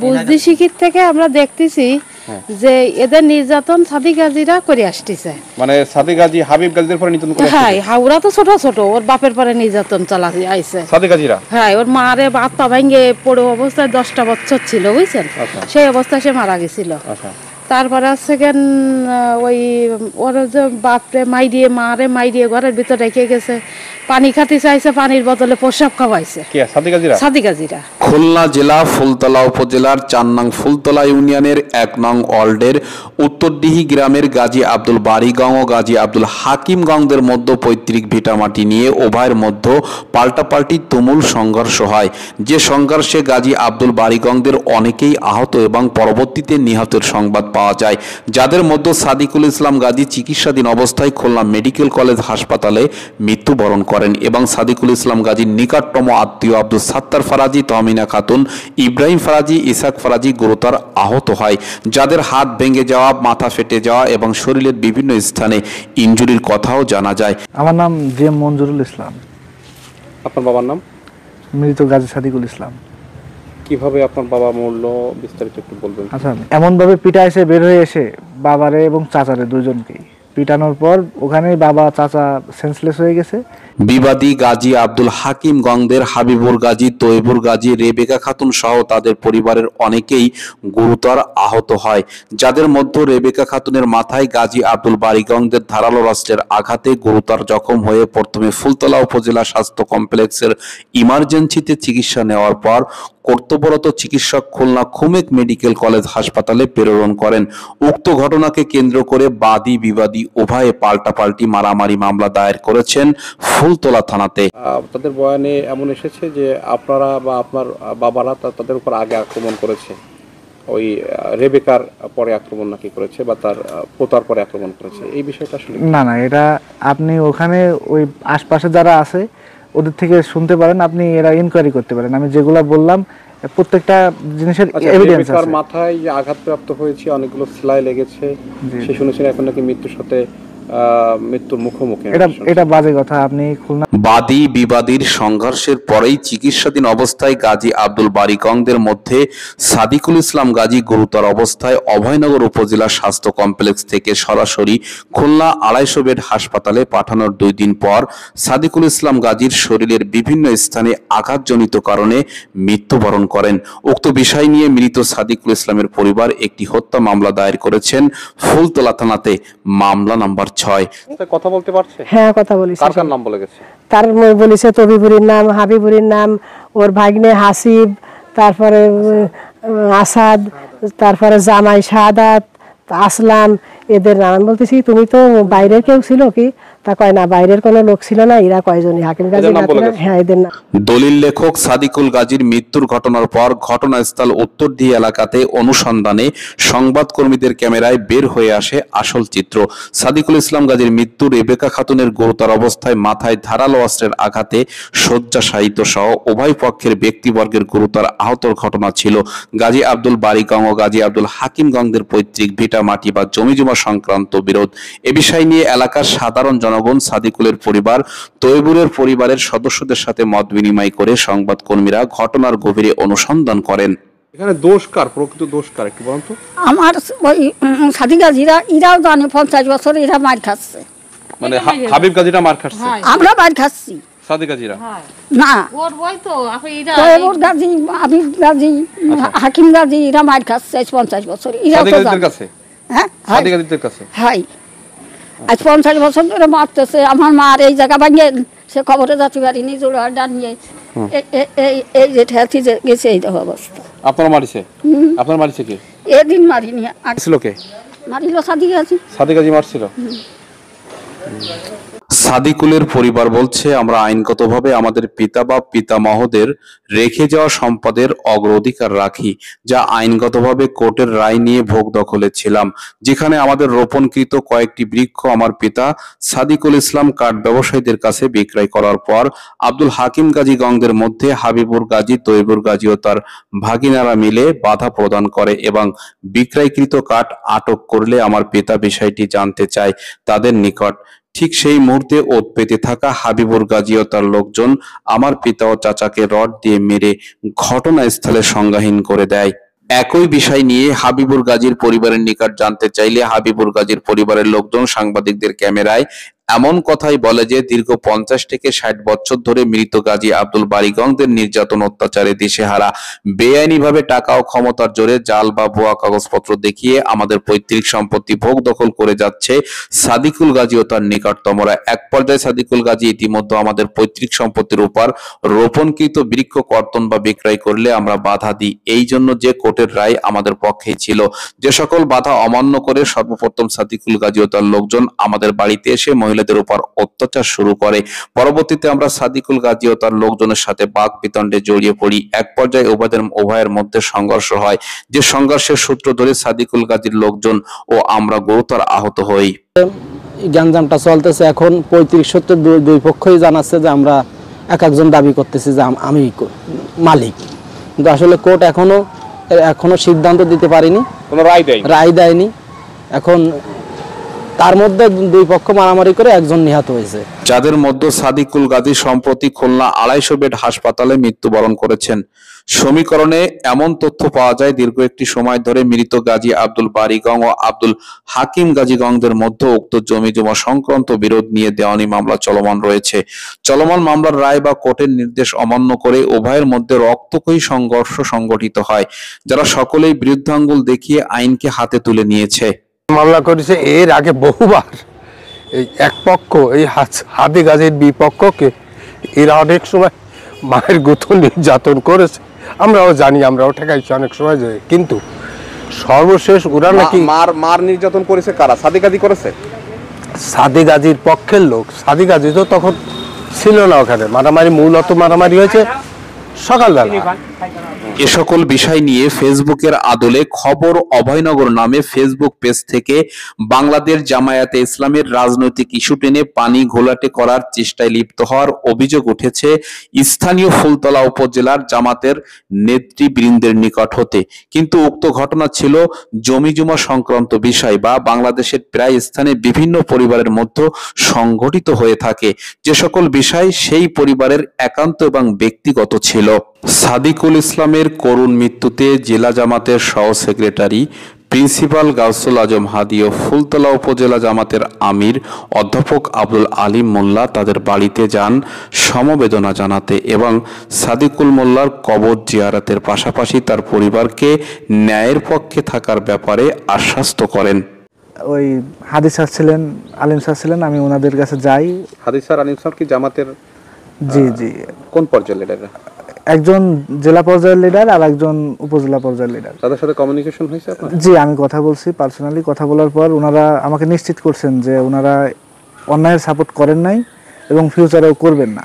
বুঝদি শিখির থেকে আমরা দেখতেছি যে এদের নির্যাতন সাদি গাজীরা করে আসতেছে। মানে সাদি গাজী হাবিব গাজীদের পরে নির্যাতন করে। হ্যাঁ, হাওড়া তো ছোট ছোট, ওর বাপের পরে নির্যাতন চালা আইছে সাদি গাজীরা। হ্যাঁ, ওর মারে বাপ পা ভাঙে পড়ে অবস্থায় 10টা বছর ছিল, বুঝছেন? সেই অবস্থায় সে মারা গেছিল। তারপরে সেকেন্ড ওই ওর যে বাপরে মাই দিয়ে ঘরের ভিতরে রেখে গেছে, পানি খাতে চাইছে, পানির বদলে প্রসাব খাওয়াইছে। সাদি গাজীরা। খুলনা জেলা ফুলতলা উপজেলার 4 নং ফুলতলা ইউনিয়নের 1 নং ওয়ার্ডের উত্তরদিহি গ্রামের গাজী আব্দুল বারিগাঁও ও গাজী আব্দুল হাকিম গাঁওদের মধ্যে পৈতৃক ভিটামাটি নিয়ে উভয়ের মধ্যে পাল্টাপাল্টি তুমুল সংঘর্ষ হয়। যে সংঘর্ষে গাজী আব্দুল বারিগাঁওদের অনেকেই আহত এবং পরবর্তীতে নিহতের সংবাদ পাওয়া যায়, যাদের মধ্যে সাদিকুল ইসলাম গাজী চিকিৎসাধীন অবস্থায় খুলনা মেডিকেল কলেজ হাসপাতালে মৃত্যুবরণ করেন এবং সাদিকুল ইসলাম গাজীর নিকটতম আত্মীয় আব্দুল সাত্তার ফারাজি, তহমিনা খাতুন, ইব্রাহিম ফারাজি, ইসাক ফারাজি গুরুতর আহত হয়, যাদের হাত ভেঙে যাওয়া, মাথা ফেটে যাওয়া এবং শরীরের বিভিন্ন স্থানে ইনজুরির কথাও জানা যায়। আমার নাম জে মঞ্জুরুল ইসলাম। আপনার বাবার নাম? মৃত গাজী সাদিকুল ইসলাম। কিভাবে আপনার বাবা মরল বিস্তারিত একটু বলবেন? আচ্ছা, এমন ভাবে পিটাইছে, বের হয়ে এসে বাবারে এবং চাচারে দুজনকেই পিটানোর পর ওখানেই বাবা চাচা সেন্সলেস হয়ে গেছে। বিবাদী গাজী আব্দুল হাকিম গাঁওদের হাবিবুর গাজী, তৈবুর গাজী, রেবেকা খাতুন সহ তাদের পরিবারের অনেকেই গুরুতর আহত হয়, যাদের মধ্যে রেবেকা খাতুনের মাথায় গাজী আব্দুল বারিগাঁওদের ধারালো অস্ত্রের আঘাতে গুরুতর জখম হয়ে প্রথমে ফুলতলা উপজেলা স্বাস্থ্য কমপ্লেক্সের ইমার্জেন্সিতে চিকিৎসা নেওয়ার পর কর্তব্যরত চিকিৎসক খুলনা খুমেক মেডিকেল কলেজ হাসপাতালে প্রেরণ করেন। উক্ত ঘটনাকে কেন্দ্র করে বাদী বিবাদী উভয়ে পাল্টাপাল্টি মারামারি মামলা দায়ের করেছেন ফুলতলা থানাতে। তাদের বয়ানে এমন এসেছে যে আপনারা বা আপনার বাবারা তাদের উপর আগে আক্রমণ করেছে, ওই রেবেকার পরে আক্রমণ নাকি করেছে বা তার পোতার পরে আক্রমণ করেছে। এই বিষয়টা আসলে না, এটা আপনি ওখানে ওই আশপাশে যারা আছে ওদের থেকে শুনতে পারেন, আপনি এরা ইনকোয়ারি করতে পারেন। আমি যেগুলা বললাম প্রত্যেকটা জিনিসের এভিডেন্স আছে। রেবেকার মাথায় যে আঘাতপ্রাপ্ত হয়েছে, অনেকগুলো সেলাই লেগেছে, সে শুনেছেন এখন নাকি মৃত্যুর সাথে মৃত্যুর মুখোমুখি। এটা বাজে কথা। আপনি খুলনা বাদী বিবাদীর সংঘর্ষের পরেই চিকিৎসাধীন অবস্থায় গাজী আব্দুল বারিগাঁওদের মধ্যে সাদিকুল ইসলাম গাজী গুরুতর অবস্থায় অভয়নগর উপজেলা স্বাস্থ্য কমপ্লেক্স থেকে সরাসরি খুলনা 250 বেড হাসপাতালে পাঠানোর 2 দিন পর সাদিকুল ইসলাম গাজীর শরীরের বিভিন্ন স্থানে আঘাতজনিত কারণে মৃত্যুবরণ করেন। উক্ত বিষয় নিয়ে মৃত সাদিকুল ইসলামের পরিবার একটি হত্যা মামলা দায়ের করেছেন ফুলতলা থানাতে, মামলা নাম্বার 6। কথা বলতে পারছে? হ্যাঁ, কথা বলেছে। কার নাম বলে গেছে? তার বলেছে তবিবুরির নাম, হাবিবুরির নাম, ওর ভাগ্নে হাসিব, তারপরে আসাদ, তারপরে জামাই সাদাত, আসলাম, এদের নাম। আমি বলতেছি তুমি তো বাইরের কেউ ছিল কি? তা কয় না, বাইরের কোনো লোক ছিল না, এরা কয়জনই হাকিম গাজী। হ্যাঁ, এদের নাম। দলিল লেখক সাদিকুল গাজীর মৃত্যুর ঘটনার পর ঘটনাস্থল উত্তরদিহি এলাকাতে অনুসন্ধানে সংবাদকর্মীদের ক্যামেরায় বের হয়ে আসে আসল চিত্র। সাদিকুল ইসলাম গাজীর মৃত্যু, রেবেকা খাতুনের গুরুতর অবস্থায় মাথায় ধারালো অস্ত্রের আঘাতে শয্যাশায়িত সহ উভয় পক্ষের ব্যক্তিবর্গের গুরুতর আহতর ঘটনা ছিল। গাজী আব্দুল বারিগাঁও ও গাজী আব্দুল হাকিম গাঁওদের পৈতৃক ভিটা মাটি বা জমিজমা সংক্রান্ত বিরোধ। এ বিষয় নিয়ে এলাকার সাধারণ জনগণ, সাদিকুলের পরিবার, তৈবুরের পরিবারের সদস্যদের সাথে মত বিনিময় করে সংবাদকর্মীরা ঘটনার গভীরে অনুসন্ধান করেন। এখানে দোষ কার, প্রকৃত দোষ কার একটু বলুন তো? আমার ওই সাদি গাজীরা, এরাও জানে 50 বছর এরা মার খাচ্ছে। মানে হাবিব গাজীরা মার খাচ্ছে, আমরা মার খাচ্ছি। সাদি গাজীরা না, ওর বই তো ওর গাজী, হাবিব গাজী, হাকিম গাজী, এরা মার খাচ্ছে 50 বছর। এরাও তো জানে। হ্যাঁ, সাদি গাজীদের কাছে। হ্যাঁ, আজ 50 বছর ধরে মারতেছে। আমার মার এই জায়গা ভাঙে সে খবরে যাতে পারিনি, জোড়া ডানিয়ে এই যে ঠেলছি গেছে, এই দেখো অবস্থা। আপনার মারিছে? আপনার মারিছে কে? এদিন মারিনি, ছিল কে? মারিল সাদি গাজী। সাদি গাজী মারছিল। সাদিকুলের পরিবার বলছে, আমরা আইনগতভাবে আমাদের পিতা বা পিতামহদের রেখে যাওয়া সম্পদের অগ্রাধিকার রাখি, যা আইনগতভাবে কোর্টের রায় নিয়ে ভোগ দখলে ছিলাম, যেখানে আমাদের রোপণকৃত কয়েকটি বৃক্ষ আমার পিতা সাদিকুল ইসলাম কাঠ ব্যবসায়ীদের কাছে বিক্রয় করার পর আব্দুল হাকিম গাজী গাঁওদের মধ্যে হাবিবুর গাজী, তৈবুর গাজী ও তার ভাগিনারা মিলে বাধা প্রদান করে এবং বিক্রয়কৃত কাঠ আটক করলে আমার পিতা বিষয়টি জানতে চায় তাদের নিকট। ঠিক সেই মুহূর্তে ওত পেতে থাকা হাবিবুর গাজী ও তার লোকজন আমার পিতা ও চাচাকে রড দিয়ে মেরে ঘটনাস্থলে সংজ্ঞাহীন করে দেয়। একই বিষয় নিয়ে হাবিবুর গাজীর পরিবারের নিকট জানতে চাইলে হাবিবুর গাজীর পরিবারের লোকজন সাংবাদিকদের ক্যামেরায় এমন কথাই বলে যে দীর্ঘ 50 থেকে 60 বছর ধরে মৃত গাজী আব্দুল বারী গংদের নির্যাতন অত্যাচারে দিশেহারা, বেআইনিভাবে টাকা ও ক্ষমতার জোরে জাল বা ভুয়া কাগজপত্র দেখিয়ে আমাদের পৈতৃক সম্পত্তি ভোগ দখল করে যাচ্ছে সাদিকুল গাজী ও তার নিকটতমরা। এক পর্যায়ে সাদিকুল গাজী ইতিমধ্যে আমাদের পৈতৃক সম্পত্তির উপর রোপণকৃত বৃক্ষ কর্তন বা বিক্রয় করলে আমরা বাধা দিই। এই জন্য যে কোর্টের রায় আমাদের পক্ষেই ছিল। যে সকল বাধা অমান্য করে সর্বপ্রথম সাদিকুল গাজী ও তার লোকজন আমাদের বাড়িতে এসে মহিলাদের উপর অত্যাচার শুরু করে। পরবর্তীতে আমরা সাদিকুল গাজী ও তার লোকজনের সাথে বাক বিতণ্ডে জড়িয়ে পড়ি। এক পর্যায়ে উভয়ের মধ্যে সংঘর্ষ হয়। যে সংঘর্ষের সূত্র ধরে সাদিকুল গাজীর লোকজন ও আমরা গুরুতর আহত হই। গ্যাঞ্জামটা চলতেছে এখন 35-70 দুই পক্ষই জানাচ্ছে যে আমরা একজন দাবি করতেছি যে আমি মালিক, কিন্তু আসলে কোর্ট এখনো সিদ্ধান্ত দিতে পারেনি, কোনো রায় দেয়নি। এখন তার মধ্যে দুই পক্ষ মারামারি করে একজন নিহত হয়েছে। যাদের মধ্যে সাদিকুল গাজী সম্প্রতি খুলনা 250 বেড হাসপাতালে মৃত্যুবরণ করেছেন। সমীকরণে এমন তথ্য পাওয়া যায় দীর্ঘ একটি সময় ধরে মৃত গাজী আব্দুল বারী গং ও আব্দুল হাকিম গাজী গংদের মধ্যে উক্ত জমি জমা সংক্রান্ত বিরোধ নিয়ে দেওয়ানি মামলা চলমান রয়েছে। চলমান মামলার রায় বা কোর্টের নির্দেশ অমান্য করে উভয়ের মধ্যে রক্তক্ষয়ী সংঘর্ষ সংঘটিত হয়, যারা সকলেই বিরুদ্ধাঙ্গুল দেখিয়ে আইনকে হাতে তুলে নিয়েছে। মামলা করেছে এর আগে বহুবার। এই এক পক্ষ এই হাদি গাজীর বিপক্ষকে এরা অনেক সময় মায়ের গুথন নির্যাতন করেছে, আমরাও জানি, আমরাও ঠেকাইছি অনেক সময় যায়, কিন্তু সর্বশেষ ওরা নাকি মার নির্যাতন করেছে কারা? সাদি গাজী করেছে? সাদি গাজীর পক্ষের লোক। সাদি গাজী তো তখন ছিল না ওখানে। মূলত মারামারি হয়েছে সকালবেলা। এ সকল বিষয় নিয়ে ফেসবুকের আদলে খবর অভয়নগর নামে ফেসবুক পেজ থেকে বাংলাদেশ জামায়াতে ইসলামের রাজনৈতিক ইস্যু টেনে পানি ঘোলাটে করার চেষ্টায় লিপ্ত হওয়ার অভিযোগ উঠেছে স্থানীয় ফুলতলা উপজেলার জামাতের নেতৃবৃন্দের নিকট হতে। কিন্তু উক্ত ঘটনা ছিল জমিজমা সংক্রান্ত বিষয় বা বাংলাদেশের প্রায় স্থানে বিভিন্ন পরিবারের মধ্যে সংঘটিত হয়ে থাকে, যে সকল বিষয় সেই পরিবারের একান্ত এবং ব্যক্তিগত ছিল। সাদিকুল ইসলামের করুণ মৃত্যুতে জেলা জামাতের সহ সেক্রেটারি প্রিন্সিপাল গাউসুল আজম হাদি ও ফুলতলা উপজেলা জামাতের আমির অধ্যাপক আব্দুল আলিম মোল্লা তাদের বাড়িতে যান সমবেদনা জানাতে এবং সাদিকুল মোল্লার কবর জিয়ারতের পাশাপাশি তার পরিবারকে ন্যায়ের পক্ষে থাকার ব্যাপারে আশ্বস্ত করেন। ওই হাদি স্যার ছিলেন, আলিম স্যার ছিলেন, আমি ওনাদের কাছে যাই। হাদি স্যার, আলিম স্যার কি জামাতের? জি জি। কোন পর্যায়ের লিডার? একজন জেলা পর্যায়ের লিডার আর একজন উপজেলা পর্যায়ের লিডার। তাদের সাথে কমিউনিকেশন হয়েছে আপনার? জি, আমি কথা বলছি, পার্সোনালি কথা বলার পর ওনারা আমাকে নিশ্চিত করছেন যে ওনারা অন্যায়ের সাপোর্ট করেন নাই এবং ফিউচারেও করবেন না।